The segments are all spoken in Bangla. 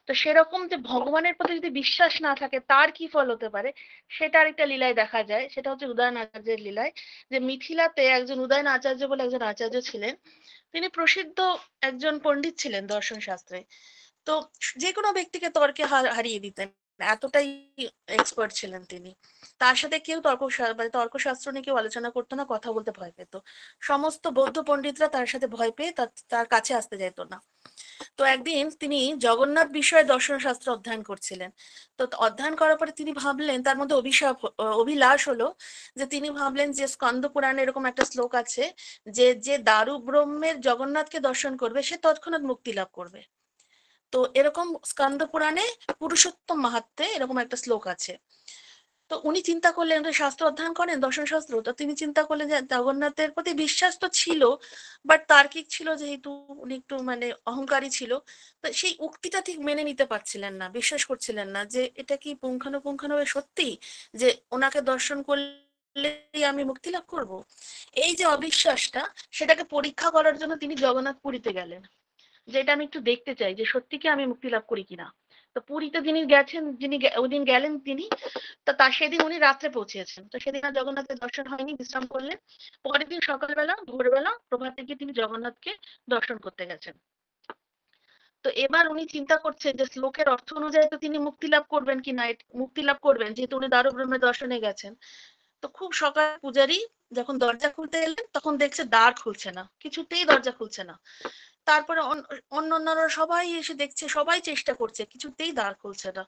তো সেরকম যে ভগবানের প্রতি যদি বিশ্বাস না থাকে তার কি ফল হতে পারে, সেটা আরেকটা লীলায় দেখা যায়। সেটা হচ্ছে উদয়ন আচার্যের লীলায়। যে মিথিলাতে একজন উদয়ন আচার্য বলে একজন আচার্য ছিলেন, তিনি প্রসিদ্ধ একজন পণ্ডিত ছিলেন দর্শন শাস্ত্রে। তো যে কোনো ব্যক্তিকে তর্কে হারিয়ে দিতেন, এতটাই এক্সপার্ট ছিলেন তিনি। তার সাথে কেউ মানে তর্কশাস্ত্র নিয়ে কেউ আলোচনা করতো না, কথা বলতে ভয় পেত। সমস্ত বৌদ্ধ পণ্ডিতরা তার সাথে ভয় পেয়ে তার কাছে আসতে যেত না। তো একদিন তিনি জগন্নাথ বিষয়ে দর্শন শাস্ত্র অধ্যয়ন করছিলেন। তো অধ্যয়ন করার পরে তিনি ভাবলেন, তার মধ্যে অভিলাষ হলো যে তিনি ভাবলেন যে স্কন্দ পুরাণে এরকম একটা শ্লোক আছে যে যে দারু ব্রহ্মের জগন্নাথকে দর্শন করবে সে তৎক্ষণাৎ মুক্তি লাভ করবে। তো এরকম স্কন্দ পুরাণে পুরুষোত্তম মাহাত্ম্যে এরকম একটা শ্লোক আছে। তো উনি চিন্তা করলেন, শাস্ত্র অধ্যয়ন করেন দর্শন শাস্ত্র, তো তিনি চিন্তা করলেন যে জগন্নাথের প্রতি বিশ্বাস তো ছিল, বাট তার্কিক ছিল যেহেতু, উনি একটু মানে অহংকারী ছিল। তো সেই উক্তিটা ঠিক মেনে নিতে পারছিলেন না, বিশ্বাস করছিলেন না যে এটা কি পুঙ্খানুপুঙ্খানুভাবে সত্যি যে ওনাকে দর্শন করলেই আমি মুক্তি লাভ করব। এই যে অবিশ্বাসটা, সেটাকে পরীক্ষা করার জন্য তিনি জগন্নাথ পুরীতে গেলেন, যেটা আমি একটু দেখতে চাই যে সত্যি কি আমি মুক্তি লাভ করি কিনা। তো পুরীতে যিনি গেছেন, ওই দিন গেলেন তিনি, তো তার সেদিন উনি রাত্রে পৌঁছেছেন। তো সেদিন আর জগন্নাথের দর্শন হয়নি, বিশ্রাম করলেন। পরের দিন সকালবেলা ভোরবেলা প্রভাতে গিয়ে তিনি জগন্নাথকে দর্শন করতে গেছেন। তো এবার উনি চিন্তা করছেন যে শ্লোকের অর্থ অনুযায়ী তো তিনি মুক্তি লাভ করবেন কিনা, মুক্তি লাভ করবেন যেহেতু উনি দারু ব্রহ্মের দর্শনে গেছেন। তো খুব সকাল পূজারী যখন দরজা খুলতে এলেন, তখন দেখছে দ্বার খুলছে না, কিছুতেই দরজা খুলছে না। তারপরে অন্যান্যরা সবাই এসে দেখছে, সবাই চেষ্টা করছে, কিছুতেই দ্বার খুলছে না।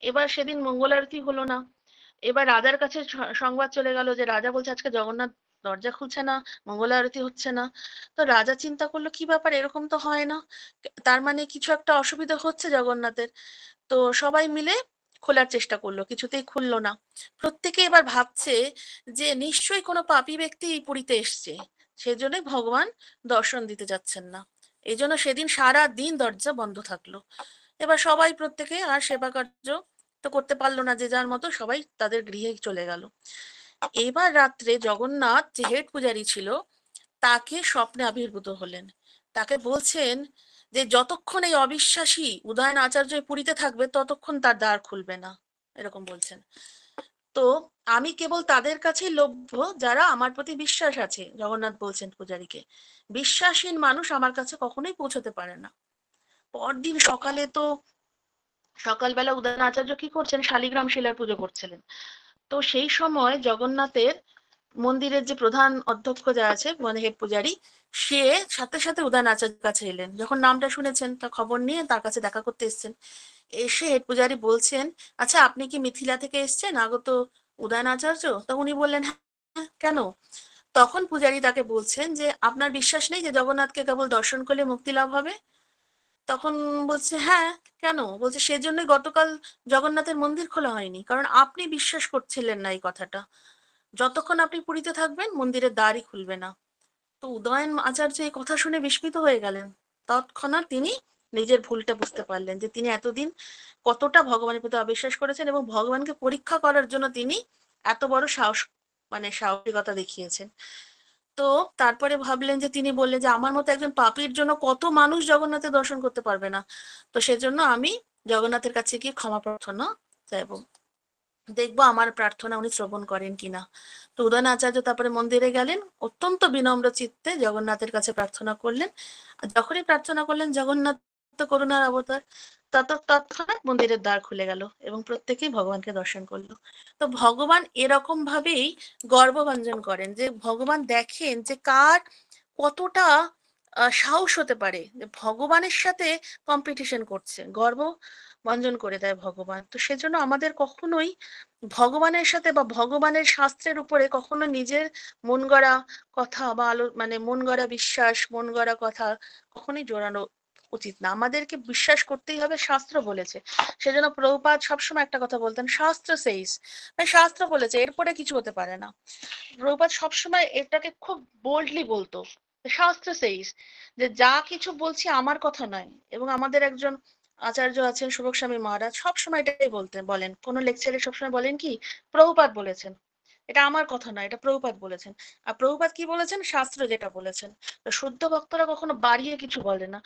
এবার সেদিন মঙ্গল আরতি হলো না। এবার রাজার কাছে সংবাদ চলে গেল যে রাজা বলছে আজকে জগন্নাথ দরজা খুলছে না, মঙ্গল আরতি হচ্ছে না। তো রাজা চিন্তা করলো কি ব্যাপার, এরকম তো হয় না, তার মানে কিছু একটা অসুবিধা হচ্ছে জগন্নাথের। তো সবাই মিলে খোলার চেষ্টা করলো, কিছুতেই খুললো না। প্রত্যেকে এবার ভাবছে যে নিশ্চয়ই কোনো পাপী ব্যক্তি এই পুরীতে এসছে, সেজন্যই ভগবান দর্শন দিতে যাচ্ছেন না। এই জন্য সেদিন সারা দিন দরজা বন্ধ থাকলো। এবার সবাই প্রত্যেকে আর সেবা কার্য তো করতে পারলো না, যে যার মতো সবাই তাদের গৃহে চলে গেল। এবার রাত্রে জগন্নাথ যে হেড পূজারী ছিল, তাকে স্বপ্নে আবির্ভূত হলেন। তাকে বলছেন যে যতক্ষণ এই অবিশ্বাসী উদয়ন আচার্য পুরীতে থাকবে ততক্ষণ তার দ্বার খুলবে না, এরকম বলছেন। তো আমি কেবল তাদের কাছেই লভ্য যারা আমার প্রতি বিশ্বাস আছে, জগন্নাথ বলছেন পূজারীকে। বিশ্বাসহীন মানুষ আমার কাছে কখনোই পৌঁছতে পারে না। পরদিন সকালে তো সকালবেলা উদয়ন আচার্য কি করছেন, শালিগ্রাম শিলার পুজো করছিলেন। তো সেই সময় জগন্নাথের মন্দিরের যে প্রধান অধ্যক্ষ যা আছে মানে হেড পূজারী, সে সাথে সাথে উদয়ন আচার্যের কাছে এলেন। যখন নামটা শুনেছেন তার খবর নিয়ে তার কাছে দেখা করতে এসেছেন। এসে হেড পূজারী বলছেন, আচ্ছা আপনি কি মিথিলা থেকে এসছেন আগত উদয়ন আচার্য? তো উনি বললেন হ্যাঁ, কেন? তখন পূজারী তাকে বলছেন যে আপনার বিশ্বাস নেই যে জগন্নাথকে কেবল দর্শন করলে মুক্তি লাভ হবে? তখন বলছে হ্যাঁ, কেন? বলছে সেজন্যই গতকাল জগন্নাথের মন্দির খোলা হয়নি, কারণ আপনি বিশ্বাস করছিলেন না এই কথাটা। যতক্ষণ আপনি পুরীতে থাকবেন মন্দিরের দ্বারই খুলবে না। তো উদয়ন আচার্য এই কথা শুনে বিস্মিত হয়ে গেলেন। তৎক্ষণাৎ তিনি নিজের ভুলটা বুঝতে পারলেন যে তিনি এতদিন কতটা ভগবানের প্রতি অবিশ্বাস করেছেন এবং ভগবানকে পরীক্ষা করার জন্য তিনি এত বড় সাহস মানে সাহসিকতা দেখিয়েছেন। তো তারপরে ভাবলেন যে তিনি বললেন যে আমার মতো একজন পাপীর জন্য কত মানুষ জগন্নাথের দর্শন করতে পারবে না। তো সেজন্য আমি জগন্নাথের কাছে গিয়ে ক্ষমা প্রার্থনা চাইবো, দেখবো আমার প্রার্থনা উনি শ্রবণ করেন কিনা। তো উদয়ন আচার্য তারপরে মন্দিরে গেলেন, অত্যন্ত বিনম্র চিত্তে জগন্নাথের কাছে প্রার্থনা করলেন। আর যখনই প্রার্থনা করলেন জগন্নাথ তো করুণার অবতার, তৎক্ষণাৎ মন্দিরের দ্বার খুলে গেল এবং প্রত্যেকেই ভগবানকে দর্শন করলো। তো ভগবান এরকম ভাবেই গর্বভঞ্জন করেন, যে ভগবান দেখেন যে কার কতটা সাহস হতে পারে, যে ভগবানের সাথে কম্পিটিশন করছে, গর্ব ভঞ্জন করে দেয় ভগবান। তো সেজন্য আমাদের কখনোই ভগবানের সাথে বা ভগবানের শাস্ত্রের উপরে কখনো নিজের মন গড়া কথা বা মানে মন গড়া বিশ্বাস, মন গড়া কথা কখনোই জোরানো উচিত না। আমাদেরকে বিশ্বাস করতেই হবে, শাস্ত্র বলেছে। সেজন্য প্রভুপাদ সবসময় একটা কথা বলতেন, শাস্ত্র সেইস, মানে শাস্ত্র বলেছে, এরপরে কিছু হতে পারে না। প্রভুপাদ সবসময় এটাকে খুব বোল্ডলি বলতো, শাস্ত্র সেইস, যে যা কিছু বলছি আমার কথা নয়। এবং আমাদের একজন আচার্য আছেন সুভগ স্বামী মহারাজ, সবসময় এটাই বলেন, কোনো লেকচারে সবসময় বলেন কি, প্রভুপাদ বলেছেন। এটা আমার কথা নয়, এটা প্রভুপাদ বলেছেন। আর প্রভুপাদ কি বলেছেন? শাস্ত্র যেটা বলেছেন। তো শুদ্ধ ভক্তরা কখনো বাড়িয়ে কিছু বলে না,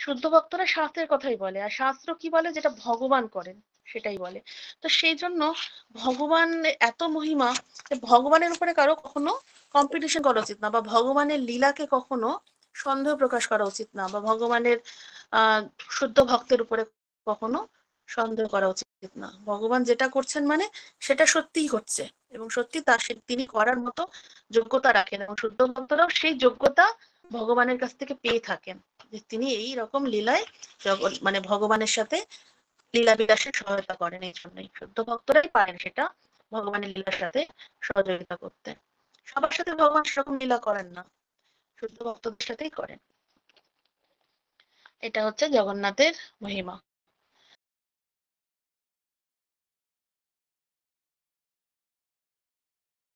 শুদ্ধ ভক্তরা শাস্ত্রের কথাই বলে। আর শাস্ত্র কি বলে? যেটা ভগবান করেন সেটাই বলে। তো সেই জন্য ভগবান এত মহিমা, যে ভগবানের উপরে কারো কখনো কম্পিটিশন করা উচিত না, বা ভগবানের লীলাকে কখনো সন্দেহ প্রকাশ করা উচিত না, বা ভগবানের আহ শুদ্ধ ভক্তের উপরে কখনো সন্দেহ করা উচিত না। ভগবান যেটা করছেন মানে সেটা সত্যিই হচ্ছে, এবং সত্যি তা তিনি করার মতো যোগ্যতা রাখেন, এবং শুদ্ধ ভক্তরাও সেই যোগ্যতা ভগবানের কাছ থেকে পেয়ে থাকেন, যে তিনি এই রকম লীলায় মানে ভগবানের সাথে লীলা বিলাসের সহায়তা করেন। এই জন্যই শুদ্ধ ভক্তরাই পারেন সেটা, ভগবানের লীলার সাথে সহযোগিতা করতে। সবার সাথে ভগবান সেরকম লীলা করেন না, শুদ্ধ ভক্তদের সাথেই করেন। এটা হচ্ছে জগন্নাথের মহিমা।